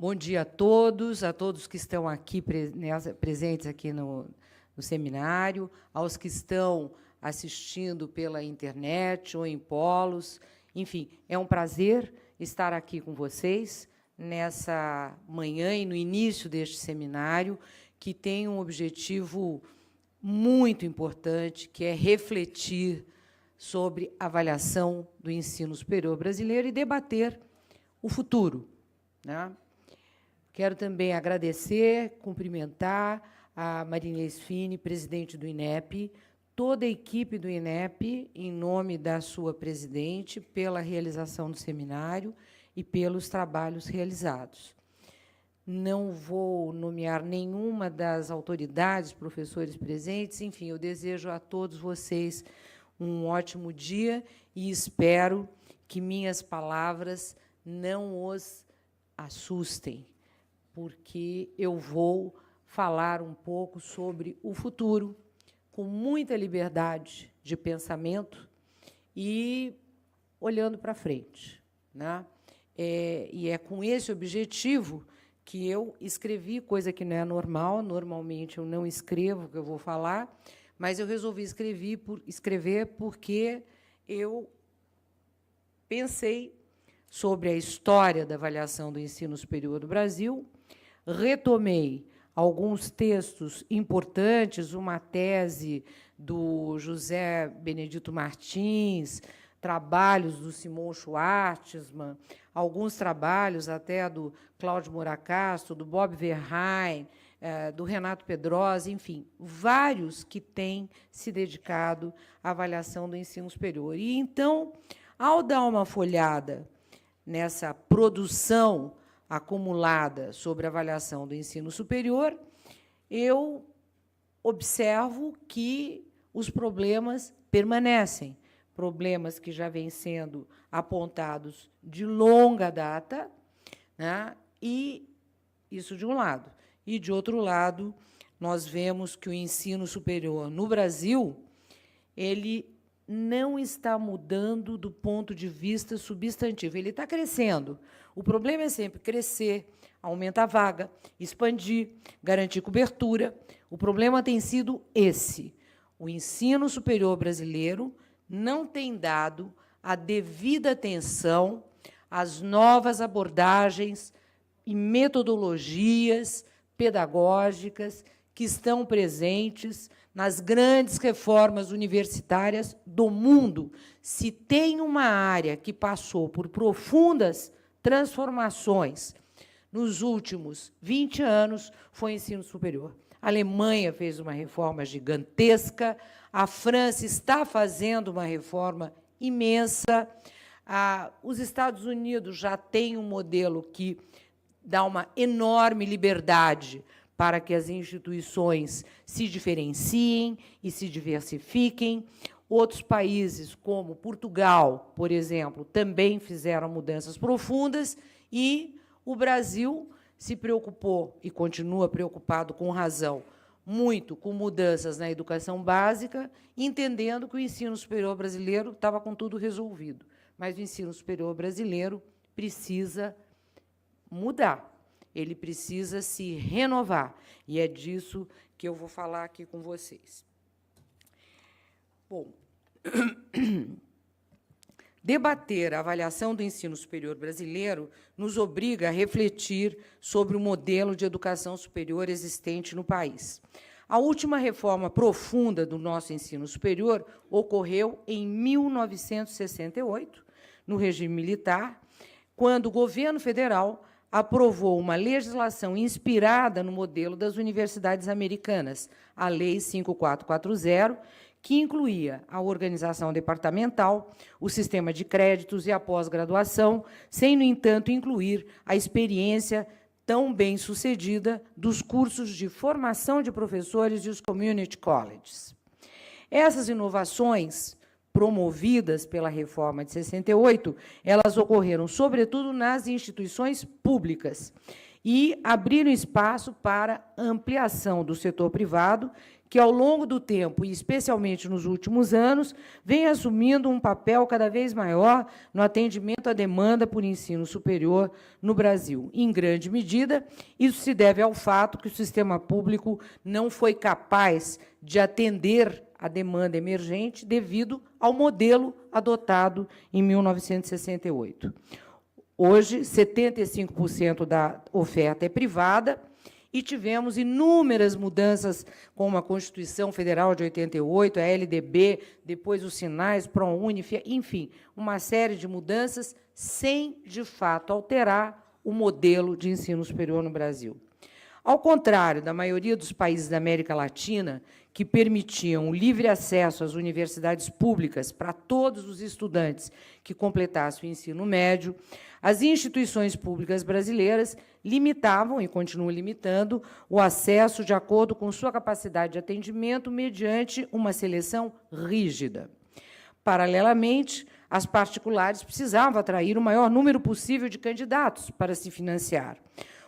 Bom dia a todos que estão aqui presentes aqui no seminário, aos que estão assistindo pela internet ou em polos. Enfim, é um prazer estar aqui com vocês nessa manhã e no início deste seminário, que tem um objetivo muito importante, que é refletir sobre a avaliação do ensino superior brasileiro e debater o futuro, né? Quero também agradecer, cumprimentar a Marinês Fini, presidente do INEP, toda a equipe do INEP, em nome da sua presidente, pela realização do seminário e pelos trabalhos realizados. Não vou nomear nenhuma das autoridades, professores presentes, enfim, eu desejo a todos vocês um ótimo dia e espero que minhas palavras não os assustem, porque eu vou falar um pouco sobre o futuro, com muita liberdade de pensamento e olhando para frente, né? E é com esse objetivo que eu escrevi, coisa que não é normal, normalmente eu não escrevo o que eu vou falar, mas eu resolvi escrever porque eu pensei sobre a história da avaliação do ensino superior do Brasil, retomei alguns textos importantes, uma tese do José Benedito Martins, trabalhos do Simon Schwartzman, alguns trabalhos até do Cláudio Moura Castro, do Bob Verheyen, do Renato Pedrosa, enfim, vários que têm se dedicado à avaliação do ensino superior. E, então, ao dar uma folhada nessa produção acumulada sobre a avaliação do ensino superior, eu observo que os problemas permanecem, problemas que já vêm sendo apontados de longa data, né? E isso de um lado. E, de outro lado, nós vemos que o ensino superior no Brasil ele não está mudando do ponto de vista substantivo. Ele está crescendo. O problema é sempre crescer, aumentar a vaga, expandir, garantir cobertura. O problema tem sido esse. O ensino superior brasileiro não tem dado a devida atenção às novas abordagens e metodologias pedagógicas que estão presentes nas grandes reformas universitárias do mundo. Se tem uma área que passou por profundas transformações nos últimos 20 anos, foi o ensino superior. A Alemanha fez uma reforma gigantesca, a França está fazendo uma reforma imensa, os Estados Unidos já têm um modelo que dá uma enorme liberdade para que as instituições se diferenciem e se diversifiquem. Outros países, como Portugal, por exemplo, também fizeram mudanças profundas, e o Brasil se preocupou, e continua preocupado, com razão, muito com mudanças na educação básica, entendendo que o ensino superior brasileiro estava com tudo resolvido. Mas o ensino superior brasileiro precisa mudar. Ele precisa se renovar, e é disso que eu vou falar aqui com vocês. Bom, debater a avaliação do ensino superior brasileiro nos obriga a refletir sobre o modelo de educação superior existente no país. A última reforma profunda do nosso ensino superior ocorreu em 1968, no regime militar, quando o governo federal aprovou uma legislação inspirada no modelo das universidades americanas, a Lei 5440, que incluía a organização departamental, o sistema de créditos e a pós-graduação, sem, no entanto, incluir a experiência tão bem-sucedida dos cursos de formação de professores e os community colleges. Essas inovações, promovidas pela reforma de 68, elas ocorreram, sobretudo, nas instituições públicas e abriram espaço para ampliação do setor privado, que, ao longo do tempo, e especialmente nos últimos anos, vem assumindo um papel cada vez maior no atendimento à demanda por ensino superior no Brasil. Em grande medida, isso se deve ao fato que o sistema público não foi capaz de atender a demanda emergente devido ao modelo adotado em 1968. Hoje, 75% da oferta é privada, e tivemos inúmeras mudanças, como a Constituição Federal de 88, a LDB, depois os sinais, ProUni, enfim, uma série de mudanças sem, de fato, alterar o modelo de ensino superior no Brasil. Ao contrário da maioria dos países da América Latina, que permitiam o livre acesso às universidades públicas para todos os estudantes que completassem o ensino médio, as instituições públicas brasileiras limitavam, e continuam limitando, o acesso de acordo com sua capacidade de atendimento mediante uma seleção rígida. Paralelamente, as particulares precisavam atrair o maior número possível de candidatos para se financiar.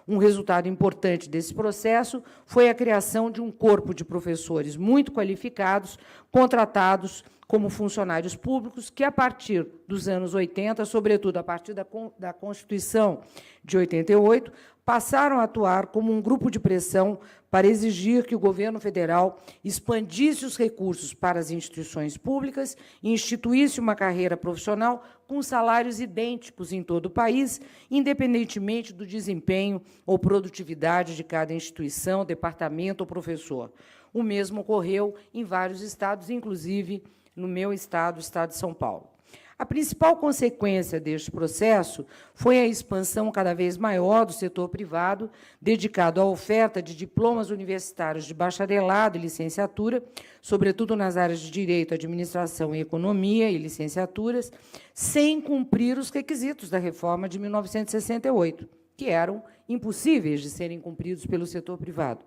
Um resultado importante desse processo foi a criação de um corpo de professores muito qualificados, contratados como funcionários públicos, que, a partir dos anos 80, sobretudo a partir da Constituição de 88, passaram a atuar como um grupo de pressão para exigir que o governo federal expandisse os recursos para as instituições públicas e instituísse uma carreira profissional com salários idênticos em todo o país, independentemente do desempenho ou produtividade de cada instituição, departamento ou professor. O mesmo ocorreu em vários estados, inclusive no meu estado, o estado de São Paulo. A principal consequência deste processo foi a expansão cada vez maior do setor privado, dedicado à oferta de diplomas universitários de bacharelado e licenciatura, sobretudo nas áreas de Direito, Administração e Economia e licenciaturas, sem cumprir os requisitos da reforma de 1968, que eram impossíveis de serem cumpridos pelo setor privado.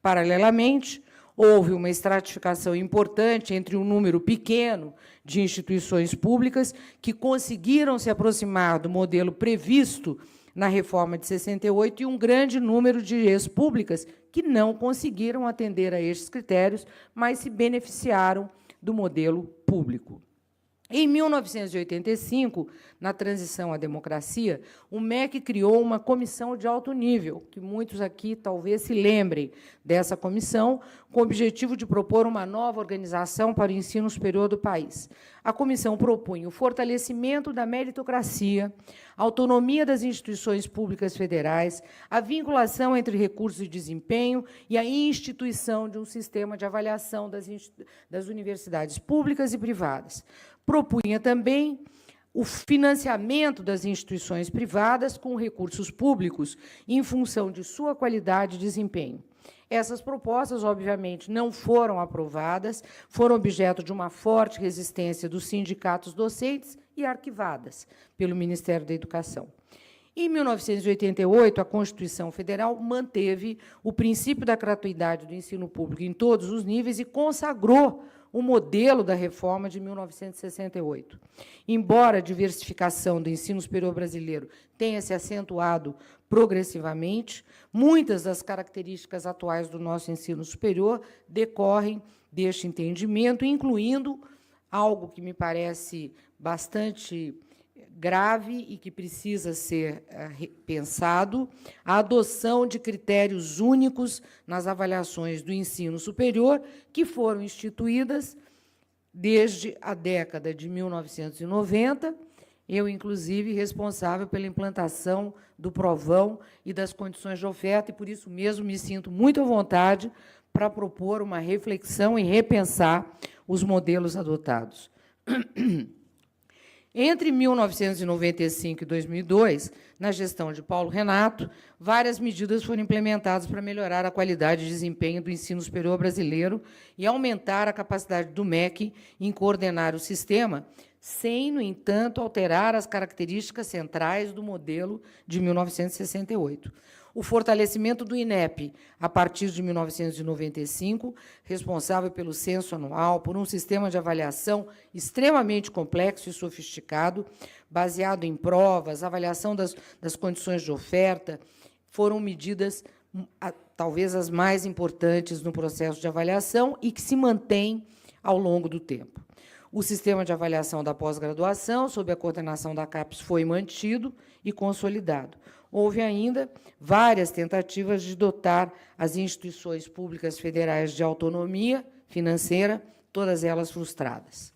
Paralelamente, houve uma estratificação importante entre um número pequeno de instituições públicas que conseguiram se aproximar do modelo previsto na reforma de 68 e um grande número de ex-públicas que não conseguiram atender a estes critérios, mas se beneficiaram do modelo público. Em 1985, na transição à democracia, o MEC criou uma comissão de alto nível, que muitos aqui talvez se lembrem dessa comissão, com o objetivo de propor uma nova organização para o ensino superior do país. A comissão propunha o fortalecimento da meritocracia, a autonomia das instituições públicas federais, a vinculação entre recursos e desempenho e a instituição de um sistema de avaliação das universidades públicas e privadas. Propunha também o financiamento das instituições privadas com recursos públicos em função de sua qualidade e desempenho. Essas propostas, obviamente, não foram aprovadas, foram objeto de uma forte resistência dos sindicatos docentes e arquivadas pelo Ministério da Educação. Em 1988, a Constituição Federal manteve o princípio da gratuidade do ensino público em todos os níveis e consagrou o modelo da reforma de 1968. Embora a diversificação do ensino superior brasileiro tenha se acentuado progressivamente, muitas das características atuais do nosso ensino superior decorrem deste entendimento, incluindo algo que me parece bastante grave e que precisa ser pensado, a adoção de critérios únicos nas avaliações do ensino superior, que foram instituídas desde a década de 1990, eu, inclusive, responsável pela implantação do provão e das condições de oferta, e, por isso mesmo, me sinto muito à vontade para propor uma reflexão e repensar os modelos adotados. Entre 1995 e 2002, na gestão de Paulo Renato, várias medidas foram implementadas para melhorar a qualidade e desempenho do ensino superior brasileiro e aumentar a capacidade do MEC em coordenar o sistema, sem, no entanto, alterar as características centrais do modelo de 1968. O fortalecimento do INEP, a partir de 1995, responsável pelo censo anual, por um sistema de avaliação extremamente complexo e sofisticado, baseado em provas, avaliação das condições de oferta, foram medidas talvez as mais importantes no processo de avaliação e que se mantém ao longo do tempo. O sistema de avaliação da pós-graduação, sob a coordenação da CAPES, foi mantido e consolidado. Houve ainda várias tentativas de dotar as instituições públicas federais de autonomia financeira, todas elas frustradas.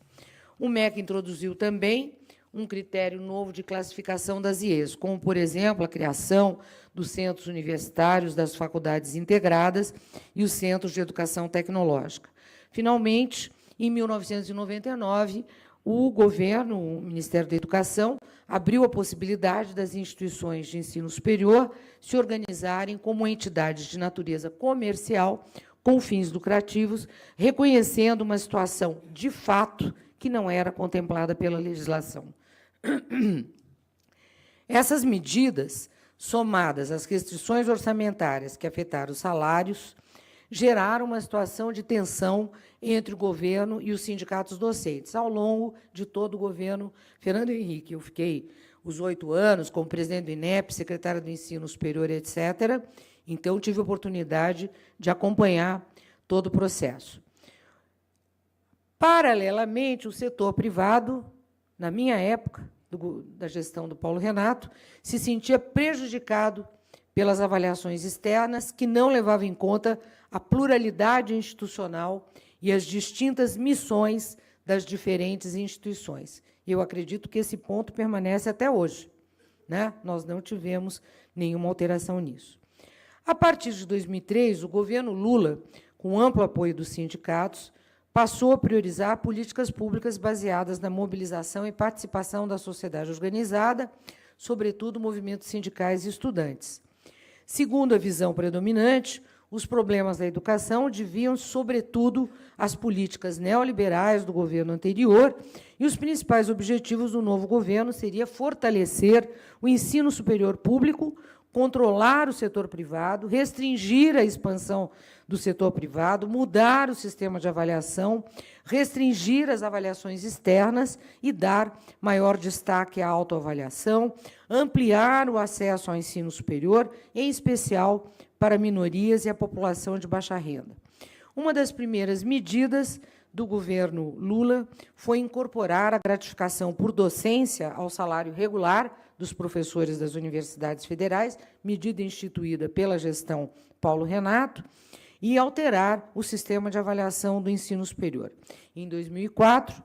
O MEC introduziu também um critério novo de classificação das IEs, como, por exemplo, a criação dos centros universitários, das faculdades integradas e os centros de educação tecnológica. Finalmente, em 1999, o governo, o Ministério da Educação, abriu a possibilidade das instituições de ensino superior se organizarem como entidades de natureza comercial com fins lucrativos, reconhecendo uma situação de fato que não era contemplada pela legislação. Essas medidas, somadas às restrições orçamentárias que afetaram os salários, geraram uma situação de tensão entre o governo e os sindicatos docentes. Ao longo de todo o governo Fernando Henrique, eu fiquei os 8 anos como presidente do INEP, secretária do Ensino Superior, etc., então tive a oportunidade de acompanhar todo o processo. Paralelamente, o setor privado, na minha época, da gestão do Paulo Renato, se sentia prejudicado pelas avaliações externas que não levavam em conta a pluralidade institucional e as distintas missões das diferentes instituições. Eu acredito que esse ponto permanece até hoje, né? Nós não tivemos nenhuma alteração nisso. A partir de 2003, o governo Lula, com amplo apoio dos sindicatos, passou a priorizar políticas públicas baseadas na mobilização e participação da sociedade organizada, sobretudo movimentos sindicais e estudantes. Segundo a visão predominante, os problemas da educação deviam, sobretudo, às políticas neoliberais do governo anterior, e os principais objetivos do novo governo seria fortalecer o ensino superior público, controlar o setor privado, restringir a expansão do setor privado, mudar o sistema de avaliação, restringir as avaliações externas e dar maior destaque à autoavaliação, ampliar o acesso ao ensino superior, em especial para minorias e a população de baixa renda. Uma das primeiras medidas do governo Lula foi incorporar a gratificação por docência ao salário regular dos professores das universidades federais, medida instituída pela gestão Paulo Renato, e alterar o sistema de avaliação do ensino superior. Em 2004,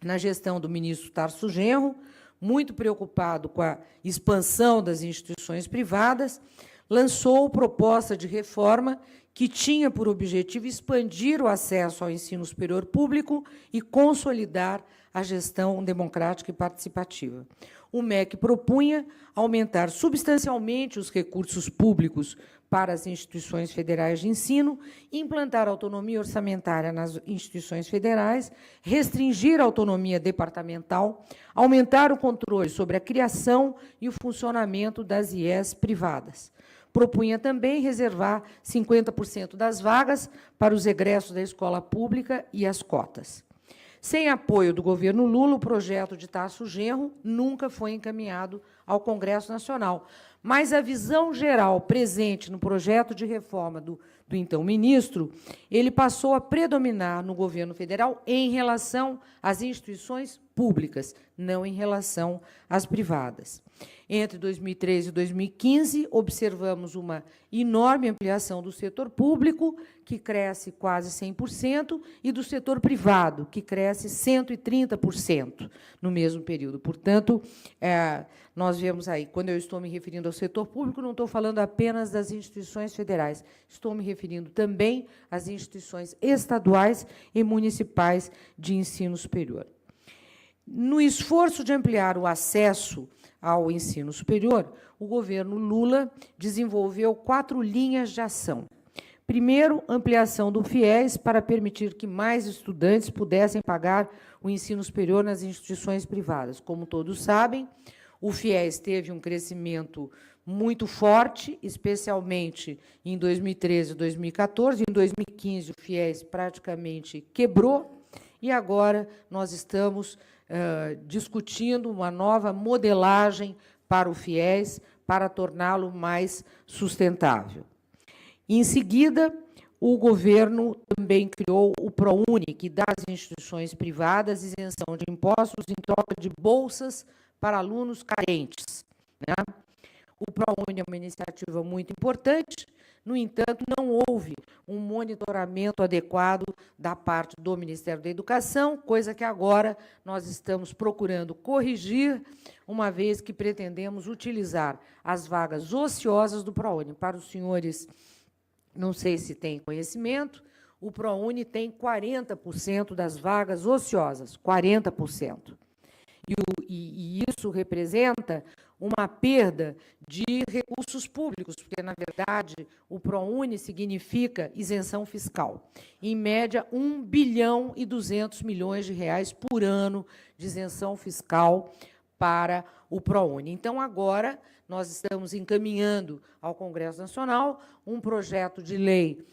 na gestão do ministro Tarso Genro, muito preocupado com a expansão das instituições privadas, lançou proposta de reforma que tinha por objetivo expandir o acesso ao ensino superior público e consolidar a gestão democrática e participativa. O MEC propunha aumentar substancialmente os recursos públicos para as instituições federais de ensino, implantar autonomia orçamentária nas instituições federais, restringir a autonomia departamental, aumentar o controle sobre a criação e o funcionamento das IES privadas. Propunha também reservar 50% das vagas para os egressos da escola pública e as cotas. Sem apoio do governo Lula, o projeto de Tarso Genro nunca foi encaminhado ao Congresso Nacional. Mas a visão geral presente no projeto de reforma do então ministro, ele passou a predominar no governo federal em relação às instituições públicas, não em relação às privadas. Entre 2013 e 2015, observamos uma enorme ampliação do setor público, que cresce quase 100%, e do setor privado, que cresce 130% no mesmo período. Portanto, nós vemos aí, quando eu estou me referindo ao setor público, não estou falando apenas das instituições federais, estou me referindo também às instituições estaduais e municipais de ensino superior. No esforço de ampliar o acesso ao ensino superior, o governo Lula desenvolveu 4 linhas de ação. Primeiro, ampliação do FIES para permitir que mais estudantes pudessem pagar o ensino superior nas instituições privadas. Como todos sabem, o FIES teve um crescimento muito forte, especialmente em 2013 e 2014. Em 2015, o FIES praticamente quebrou, e agora nós estamos discutindo uma nova modelagem para o FIES, para torná-lo mais sustentável. Em seguida, o governo também criou o ProUni, que dá às instituições privadas isenção de impostos em troca de bolsas para alunos carentes, né? O ProUni é uma iniciativa muito importante, no entanto, não houve um monitoramento adequado da parte do Ministério da Educação, coisa que agora nós estamos procurando corrigir, uma vez que pretendemos utilizar as vagas ociosas do ProUni. Para os senhores, não sei se têm conhecimento, o ProUni tem 40% das vagas ociosas, 40%. E isso representa uma perda de recursos públicos, porque, na verdade, o ProUni significa isenção fiscal. Em média, 1 bilhão e 200 milhões de reais por ano de isenção fiscal para o ProUni. Então, agora, nós estamos encaminhando ao Congresso Nacional um projeto de lei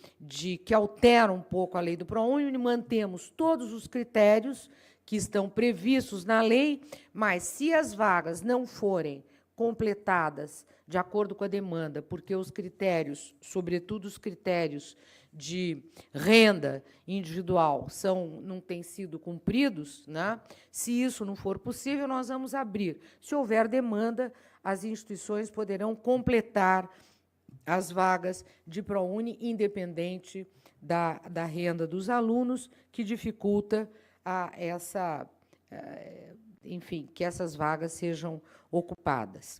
que altera um pouco a lei do ProUni, mantemos todos os critérios que estão previstos na lei, mas se as vagas não forem completadas de acordo com a demanda, porque os critérios, sobretudo os critérios de renda individual, não têm sido cumpridos, né? Se isso não for possível, nós vamos abrir. Se houver demanda, as instituições poderão completar as vagas de ProUni, independente da renda dos alunos, que dificulta enfim, que essas vagas sejam ocupadas.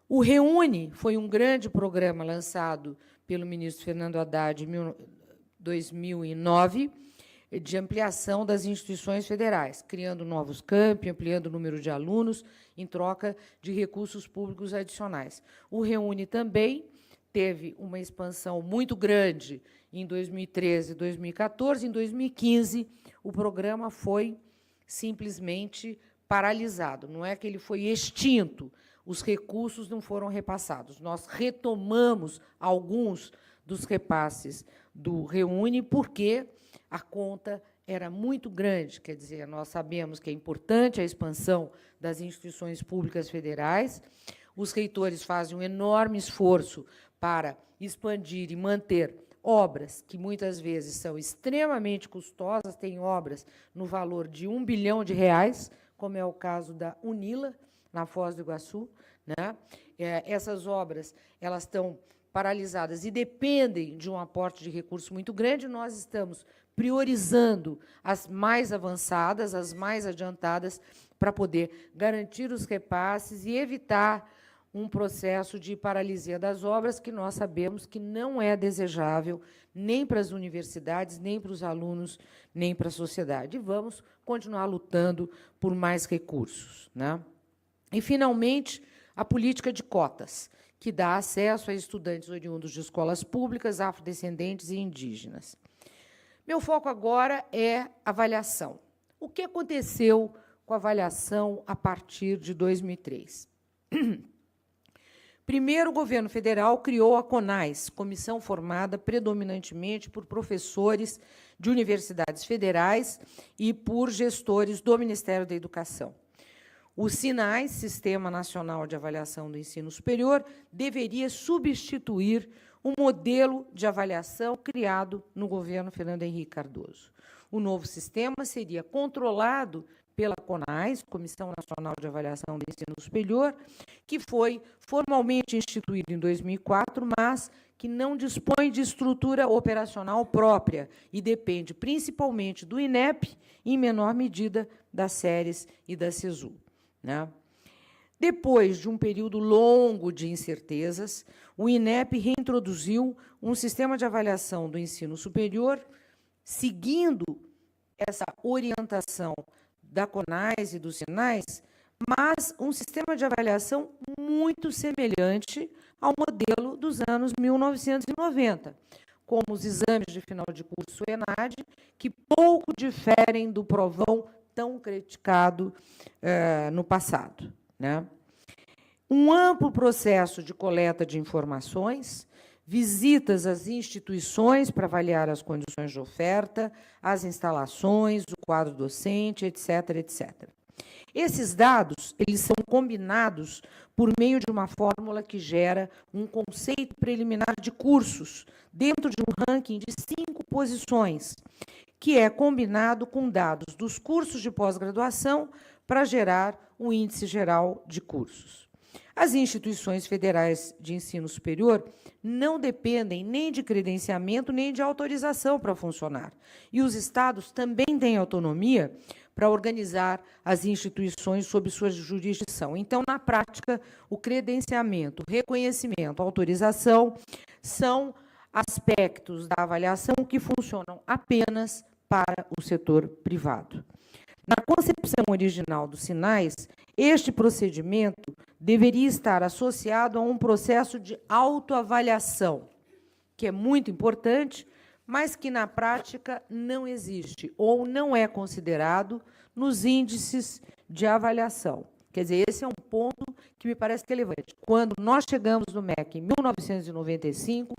O REUNE foi um grande programa lançado pelo ministro Fernando Haddad em 2009, de ampliação das instituições federais, criando novos campi, ampliando o número de alunos, em troca de recursos públicos adicionais. O REUNE também teve uma expansão muito grande em 2013 e 2014. Em 2015, o programa foi simplesmente paralisado. Não é que ele foi extinto, os recursos não foram repassados. Nós retomamos alguns dos repasses do REUNE, porque a conta era muito grande. Quer dizer, nós sabemos que é importante a expansão das instituições públicas federais, os reitores fazem um enorme esforço para expandir e manter obras que, muitas vezes, são extremamente custosas, tem obras no valor de R$ 1 bilhão, como é o caso da UNILA, na Foz do Iguaçu, né? Essas obras elas estão paralisadas e dependem de um aporte de recursos muito grande. Nós estamos priorizando as mais avançadas, as mais adiantadas, para poder garantir os repasses e evitar um processo de paralisia das obras, que nós sabemos que não é desejável nem para as universidades, nem para os alunos, nem para a sociedade. E vamos continuar lutando por mais recursos, né? E, finalmente, a política de cotas, que dá acesso a estudantes oriundos de escolas públicas, afrodescendentes e indígenas. Meu foco agora é avaliação. O que aconteceu com a avaliação a partir de 2003? Primeiro, o governo federal criou a CONAS, comissão formada predominantemente por professores de universidades federais e por gestores do Ministério da Educação. O SINAI, Sistema Nacional de Avaliação do Ensino Superior, deveria substituir o modelo de avaliação criado no governo Fernando Henrique Cardoso. O novo sistema seria controlado pela CONAS, Comissão Nacional de Avaliação do Ensino Superior, que foi formalmente instituído em 2004, mas que não dispõe de estrutura operacional própria e depende principalmente do INEP e, em menor medida, das SERES e da CESU, né? Depois de um período longo de incertezas, o INEP reintroduziu um sistema de avaliação do ensino superior, seguindo essa orientação da CONAS e dos SINAIs, mas um sistema de avaliação muito semelhante ao modelo dos anos 1990, como os exames de final de curso ENAD, que pouco diferem do provão tão criticado no passado, né? Um amplo processo de coleta de informações, visitas às instituições para avaliar as condições de oferta, as instalações, o quadro docente, etc., etc. Esses dados, eles são combinados por meio de uma fórmula que gera um conceito preliminar de cursos, dentro de um ranking de 5 posições, que é combinado com dados dos cursos de pós-graduação para gerar o índice geral de cursos. As instituições federais de ensino superior não dependem nem de credenciamento, nem de autorização para funcionar. E os estados também têm autonomia para organizar as instituições sob sua jurisdição. Então, na prática, o credenciamento, o reconhecimento, a autorização são aspectos da avaliação que funcionam apenas para o setor privado. Na concepção original dos sinais, este procedimento deveria estar associado a um processo de autoavaliação, que é muito importante, mas que, na prática, não existe ou não é considerado nos índices de avaliação. Quer dizer, esse é um ponto que me parece relevante. Quando nós chegamos no MEC em 1995,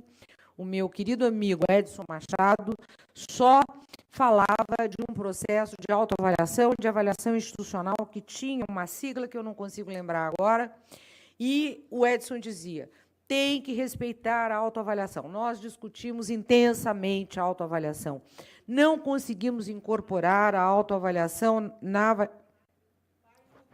o meu querido amigo Edson Machado só falava de um processo de autoavaliação, de avaliação institucional, que tinha uma sigla que eu não consigo lembrar agora, e o Edson dizia: tem que respeitar a autoavaliação. Nós discutimos intensamente a autoavaliação. Não conseguimos incorporar a autoavaliação na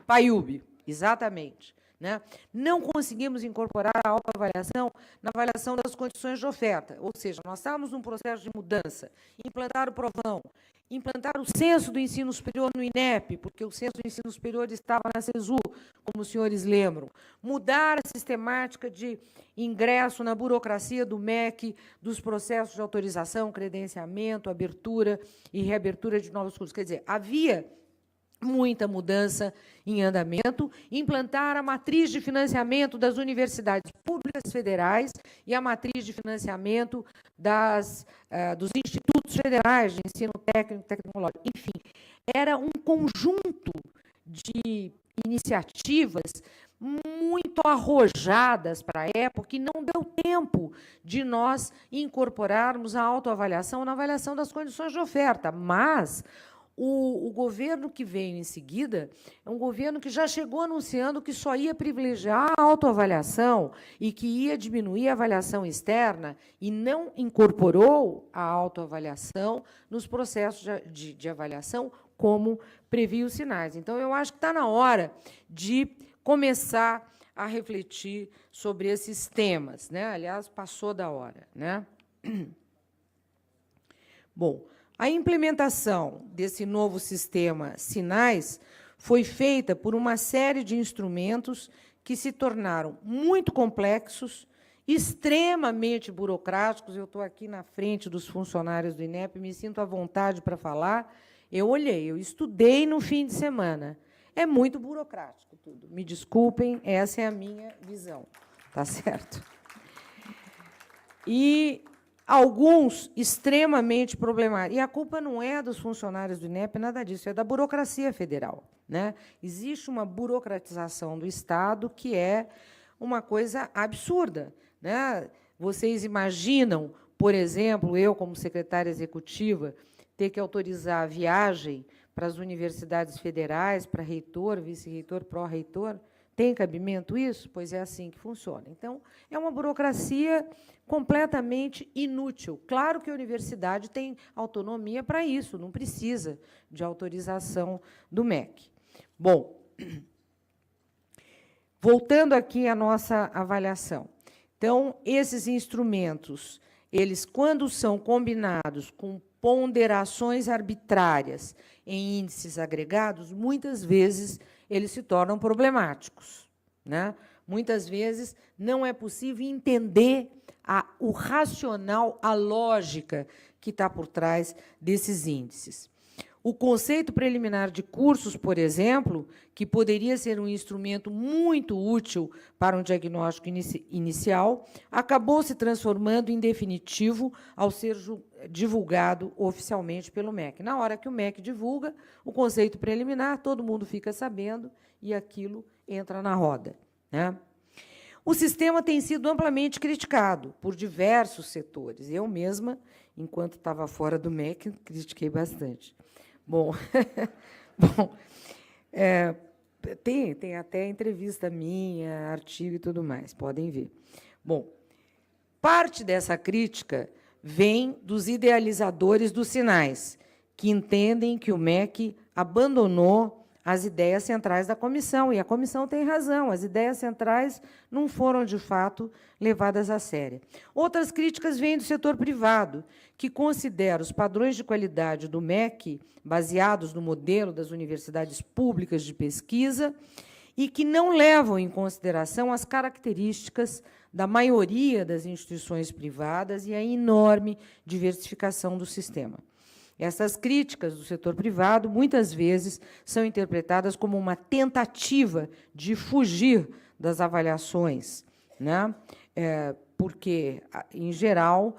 PAIUB, exatamente. Né? Não conseguimos incorporar a autoavaliação na avaliação das condições de oferta, ou seja, nós estávamos num processo de mudança, implantar o provão, implantar o censo do ensino superior no INEP, porque o censo do ensino superior estava na CESU, como os senhores lembram, mudar a sistemática de ingresso na burocracia do MEC, dos processos de autorização, credenciamento, abertura e reabertura de novos cursos. Quer dizer, havia muita mudança em andamento, implantar a matriz de financiamento das universidades públicas federais e a matriz de financiamento dos institutos federais de ensino técnico e tecnológico. Enfim, era um conjunto de iniciativas muito arrojadas para a época, e não deu tempo de nós incorporarmos a autoavaliação na avaliação das condições de oferta, mas o governo que veio em seguida é um governo que já chegou anunciando que só ia privilegiar a autoavaliação e que ia diminuir a avaliação externa e não incorporou a autoavaliação nos processos de avaliação, como previa os sinais. Então, eu acho que está na hora de começar a refletir sobre esses temas, né? Aliás, passou da hora, né? Bom, a implementação desse novo sistema Sinais foi feita por uma série de instrumentos que se tornaram muito complexos, extremamente burocráticos. Eu estou aqui na frente dos funcionários do INEP, me sinto à vontade para falar. Eu olhei, eu estudei no fim de semana. É muito burocrático tudo. Me desculpem, essa é a minha visão. Tá certo? E alguns extremamente problemáticos. E a culpa não é dos funcionários do INEP, nada disso, é da burocracia federal. Né? Existe uma burocratização do Estado que é uma coisa absurda. Né? Vocês imaginam, por exemplo, eu, como secretária executiva, ter que autorizar a viagem para as universidades federais, para reitor, vice-reitor, pró-reitor? Tem cabimento isso? Pois é assim que funciona. Então, é uma burocracia completamente inútil. Claro que a universidade tem autonomia para isso, não precisa de autorização do MEC. Bom, voltando aqui à nossa avaliação. Então, esses instrumentos, eles, quando são combinados com ponderações arbitrárias em índices agregados, muitas vezes eles se tornam problemáticos. Né? Muitas vezes não é possível entender o racional, a lógica que está por trás desses índices. O conceito preliminar de cursos, por exemplo, que poderia ser um instrumento muito útil para um diagnóstico inicial, acabou se transformando em definitivo ao ser divulgado oficialmente pelo MEC. Na hora que o MEC divulga o conceito preliminar, todo mundo fica sabendo e aquilo entra na roda. Né? O sistema tem sido amplamente criticado por diversos setores. Eu mesma, enquanto estava fora do MEC, critiquei bastante. Bom, Tem até entrevista minha, artigo e tudo mais, podem ver. Bom, parte dessa crítica vem dos idealizadores dos sinais, que entendem que o MEC abandonou as ideias centrais da comissão, e a comissão tem razão, as ideias centrais não foram, de fato, levadas a sério. Outras críticas vêm do setor privado, que considera os padrões de qualidade do MEC, baseados no modelo das universidades públicas de pesquisa, e que não levam em consideração as características da maioria das instituições privadas e a enorme diversificação do sistema. Essas críticas do setor privado, muitas vezes, são interpretadas como uma tentativa de fugir das avaliações, né? Porque, em geral,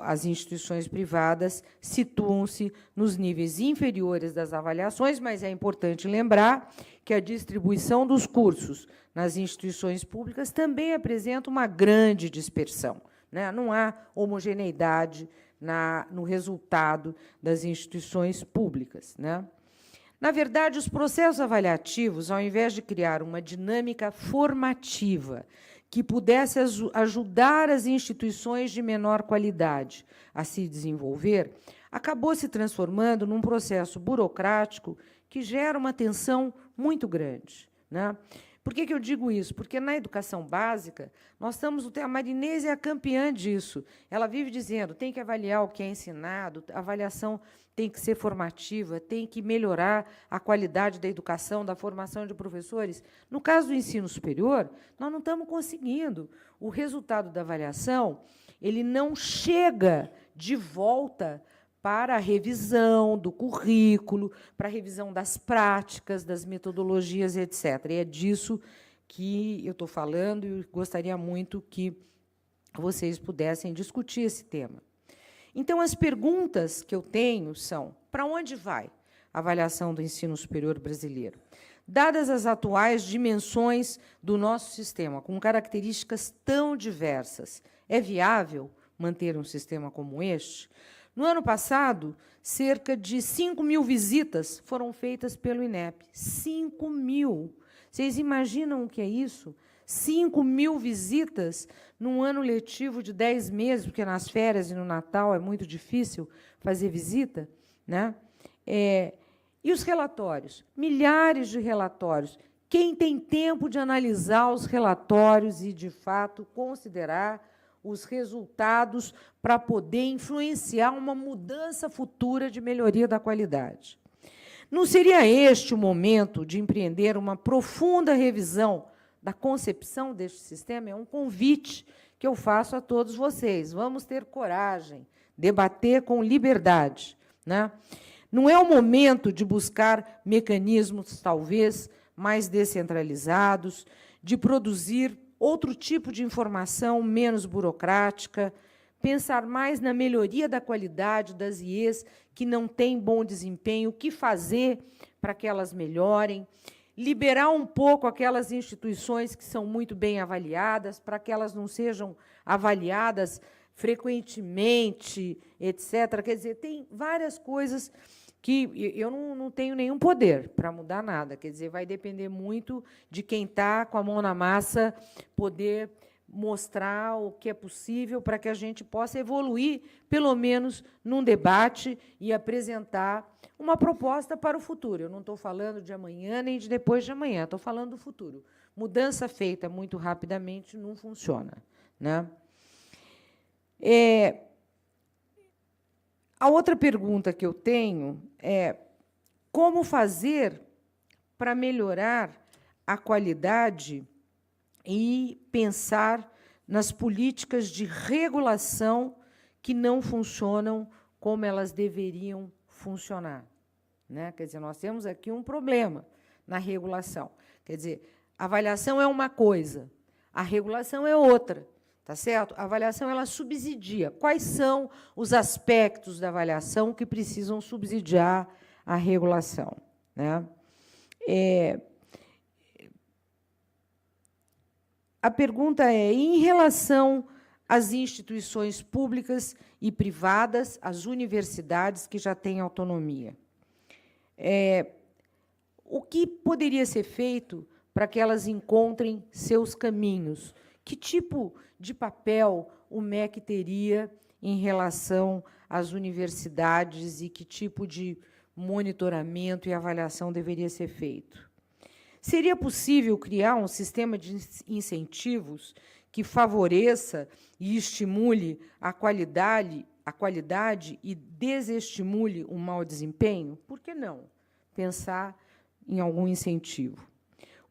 as instituições privadas situam-se nos níveis inferiores das avaliações, mas é importante lembrar que a distribuição dos cursos nas instituições públicas também apresenta uma grande dispersão, né? Não há homogeneidade no resultado das instituições públicas, né? Na verdade, os processos avaliativos, ao invés de criar uma dinâmica formativa que pudesse ajudar as instituições de menor qualidade a se desenvolver, acabou se transformando num processo burocrático que gera uma tensão muito grande, né? Por que eu digo isso? Porque, na educação básica, nós estamos... A Marinês é a campeã disso. Ela vive dizendo, tem que avaliar o que é ensinado, a avaliação tem que ser formativa, tem que melhorar a qualidade da educação, da formação de professores. No caso do ensino superior, nós não estamos conseguindo. O resultado da avaliação, ele não chega de volta para a revisão do currículo, para a revisão das práticas, das metodologias, etc. E é disso que eu estou falando e gostaria muito que vocês pudessem discutir esse tema. Então, as perguntas que eu tenho são: para onde vai a avaliação do ensino superior brasileiro? Dadas as atuais dimensões do nosso sistema, com características tão diversas, é viável manter um sistema como este? No ano passado, cerca de 5.000 visitas foram feitas pelo INEP. 5.000. Vocês imaginam o que é isso? 5.000 visitas num ano letivo de 10 meses, porque nas férias e no Natal é muito difícil fazer visita, né? E os relatórios? Milhares de relatórios. Quem tem tempo de analisar os relatórios e, de fato, considerar os resultados para poder influenciar uma mudança futura de melhoria da qualidade? Não seria este o momento de empreender uma profunda revisão da concepção deste sistema? É um convite que eu faço a todos vocês. Vamos ter coragem, debater com liberdade, né? Não é o momento de buscar mecanismos, talvez, mais descentralizados, de produzir outro tipo de informação menos burocrática, pensar mais na melhoria da qualidade das IEs que não têm bom desempenho, o que fazer para que elas melhorem, liberar um pouco aquelas instituições que são muito bem avaliadas, para que elas não sejam avaliadas frequentemente, etc. Quer dizer, tem várias coisas que eu não tenho nenhum poder para mudar nada. Quer dizer, vai depender muito de quem está com a mão na massa poder mostrar o que é possível para que a gente possa evoluir, pelo menos num debate, e apresentar uma proposta para o futuro. Eu não estou falando de amanhã nem de depois de amanhã, estou falando do futuro. Mudança feita muito rapidamente não funciona, né? A outra pergunta que eu tenho é: como fazer para melhorar a qualidade e pensar nas políticas de regulação que não funcionam como elas deveriam funcionar, né? Quer dizer, nós temos aqui um problema na regulação. Quer dizer, a avaliação é uma coisa, a regulação é outra. Tá certo? A avaliação, ela subsidia. Quais são os aspectos da avaliação que precisam subsidiar a regulação, né? A pergunta é: em relação às instituições públicas e privadas, às universidades que já têm autonomia, O que poderia ser feito para que elas encontrem seus caminhos? Que tipo de papel o MEC teria em relação às universidades e que tipo de monitoramento e avaliação deveria ser feito? Seria possível criar um sistema de incentivos que favoreça e estimule a qualidade e desestimule o mau desempenho? Por que não pensar em algum incentivo?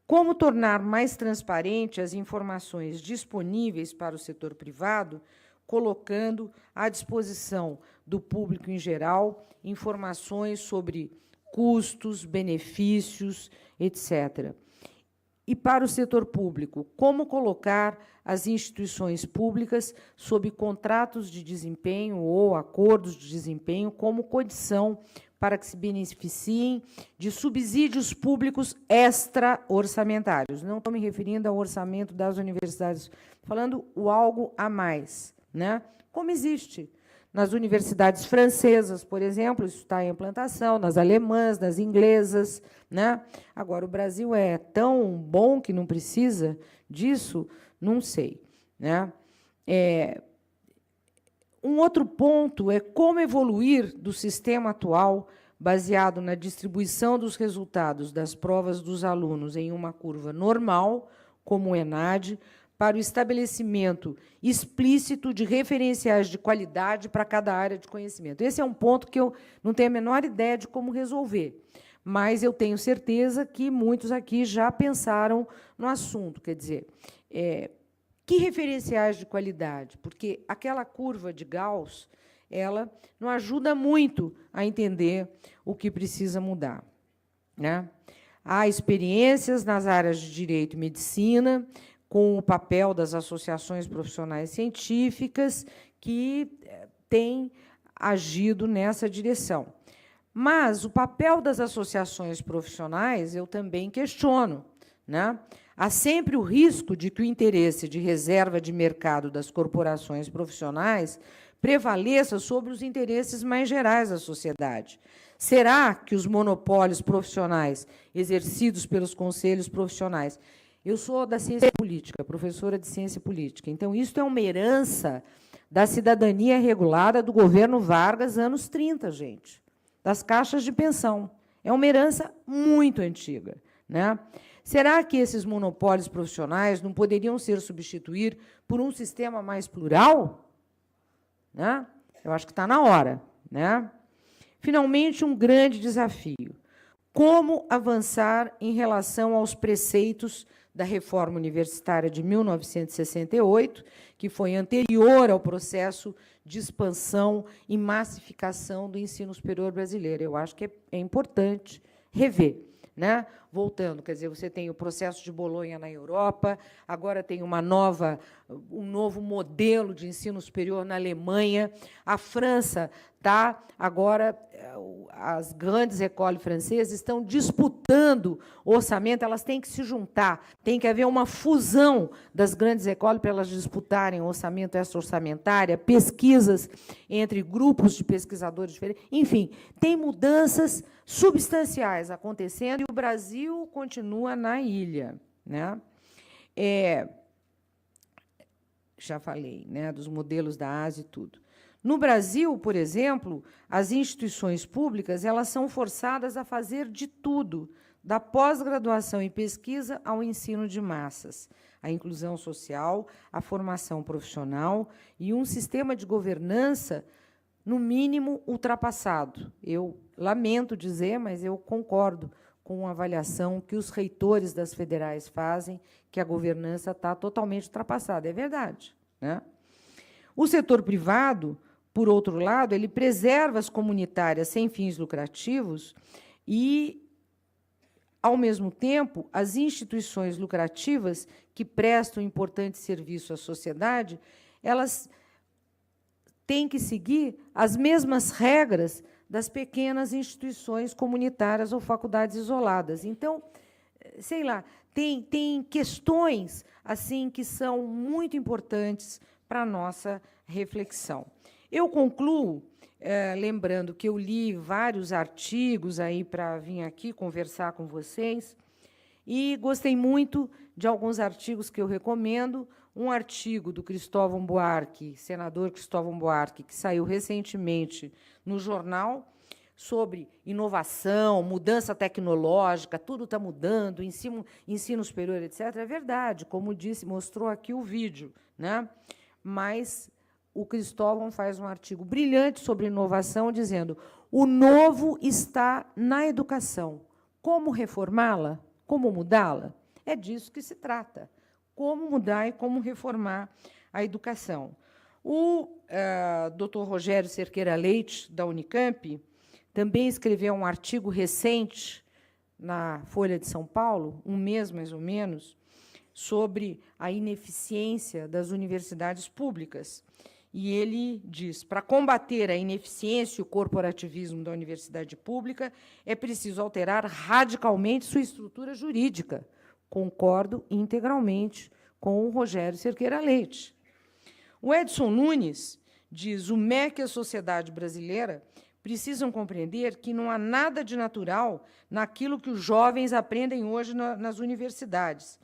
Como tornar mais transparente as informações disponíveis para o setor privado, colocando à disposição do público em geral informações sobre custos, benefícios, etc. E para o setor público, como colocar as instituições públicas sob contratos de desempenho ou acordos de desempenho como condição para que se beneficiem de subsídios públicos extra-orçamentários. Não estou me referindo ao orçamento das universidades, falando o algo a mais, né? Como existe nas universidades francesas, por exemplo, isso está em implantação, nas alemãs, nas inglesas, né? Agora, o Brasil é tão bom que não precisa disso? Não sei, né? Um outro ponto é como evoluir do sistema atual, baseado na distribuição dos resultados das provas dos alunos em uma curva normal, como o ENAD, para o estabelecimento explícito de referenciais de qualidade para cada área de conhecimento. Esse é um ponto que eu não tenho a menor ideia de como resolver, mas eu tenho certeza que muitos aqui já pensaram no assunto. Quer dizer, que referenciais de qualidade? Porque aquela curva de Gauss, ela não ajuda muito a entender o que precisa mudar, né? Há experiências nas áreas de direito e medicina, com o papel das associações profissionais científicas, que têm agido nessa direção. Mas o papel das associações profissionais eu também questiono, né? Há sempre o risco de que o interesse de reserva de mercado das corporações profissionais prevaleça sobre os interesses mais gerais da sociedade. Será que os monopólios profissionais exercidos pelos conselhos profissionais... Eu sou da ciência política, professora de ciência política, então isso é uma herança da cidadania regulada do governo Vargas, anos 30, gente, das caixas de pensão. É uma herança muito antiga, né? Será que esses monopólios profissionais não poderiam ser substituídos por um sistema mais plural? Né? Eu acho que está na hora, né? Finalmente, um grande desafio. Como avançar em relação aos preceitos da reforma universitária de 1968, que foi anterior ao processo de expansão e massificação do ensino superior brasileiro? Eu acho que é importante rever, né? Voltando, quer dizer, você tem o processo de Bolonha na Europa, agora tem um novo modelo de ensino superior na Alemanha, a França está agora, as grandes écoles francesas estão disputando o orçamento, elas têm que se juntar, tem que haver uma fusão das grandes écoles para elas disputarem orçamento extra-orçamentário, pesquisas entre grupos de pesquisadores diferentes, enfim, tem mudanças substanciais acontecendo e o Brasil continua na ilha, né? Já falei, né, dos modelos da Ásia e tudo. No Brasil, por exemplo, as instituições públicas elas são forçadas a fazer de tudo, da pós-graduação em pesquisa ao ensino de massas, a inclusão social, a formação profissional e um sistema de governança, no mínimo, ultrapassado. Eu lamento dizer, mas eu concordo com a avaliação que os reitores das federais fazem, que a governança está totalmente ultrapassada. É verdade, né? O setor privado, por outro lado, ele preserva as comunitárias sem fins lucrativos e, ao mesmo tempo, as instituições lucrativas que prestam importante serviço à sociedade, elas têm que seguir as mesmas regras das pequenas instituições comunitárias ou faculdades isoladas. Então, sei lá, tem questões assim que são muito importantes para a nossa reflexão. Eu concluo lembrando que eu li vários artigos aí para vir aqui conversar com vocês, e gostei muito de alguns artigos que eu recomendo. Um artigo do Cristóvão Buarque, senador Cristóvão Buarque, que saiu recentemente no jornal, sobre inovação, mudança tecnológica, tudo está mudando, ensino superior, etc. É verdade, como disse, mostrou aqui o vídeo, né? Mas o Cristóvão faz um artigo brilhante sobre inovação, dizendo: o novo está na educação. Como reformá-la? Como mudá-la? É disso que se trata. Como mudar e como reformar a educação. O Dr. Rogério Cerqueira Leite, da Unicamp, também escreveu um artigo recente na Folha de São Paulo, um mês mais ou menos, sobre a ineficiência das universidades públicas. E ele diz: para combater a ineficiência e o corporativismo da universidade pública, é preciso alterar radicalmente sua estrutura jurídica. Concordo integralmente com o Rogério Cerqueira Leite. O Edson Nunes diz: o MEC e a sociedade brasileira precisam compreender que não há nada de natural naquilo que os jovens aprendem hoje nas universidades.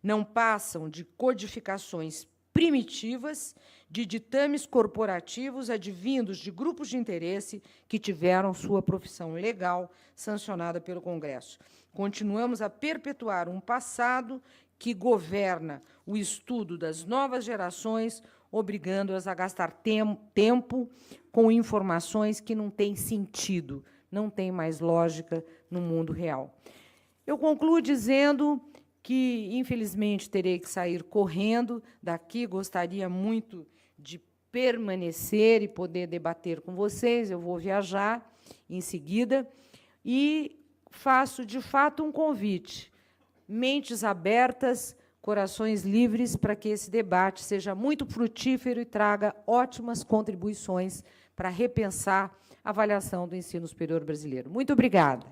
Não passam de codificações primitivas, de ditames corporativos advindos de grupos de interesse que tiveram sua profissão legal sancionada pelo Congresso. Continuamos a perpetuar um passado que governa o estudo das novas gerações, obrigando-as a gastar tempo com informações que não têm sentido, não têm mais lógica no mundo real. Eu concluo dizendo que, infelizmente, terei que sair correndo daqui, gostaria muito de permanecer e poder debater com vocês, eu vou viajar em seguida, e faço, de fato, um convite: mentes abertas, corações livres, para que esse debate seja muito frutífero e traga ótimas contribuições para repensar a avaliação do ensino superior brasileiro. Muito obrigada.